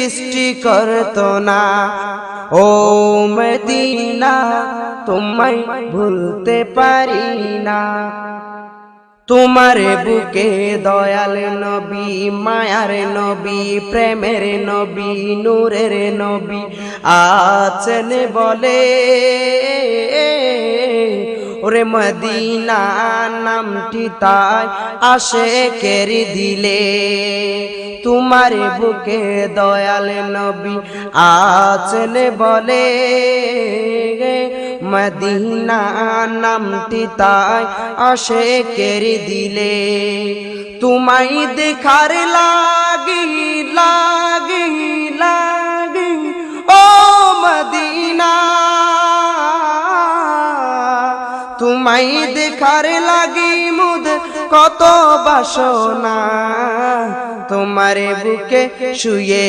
সৃষ্টি করতো না। ও মদিনা তোমায় ভুলতে পারি না। তোমার বুকে দয়াল নবী, মায়ার নবী, প্রেমের নবী, নূরের নবী আছেন বলে। ওরে মদিনা নামটি তাই আশেকের দিলে। তোমার বুকে দয়াল নবী আছেন বলে, মদিনা নামটি তাই আশেকের দিলে। তোমায় দেখার লাগি লাগি লাগি ও মদিনা, তোমায় দেখার লাগি মুদ কত বাসনা। তোমার বুকে শুয়ে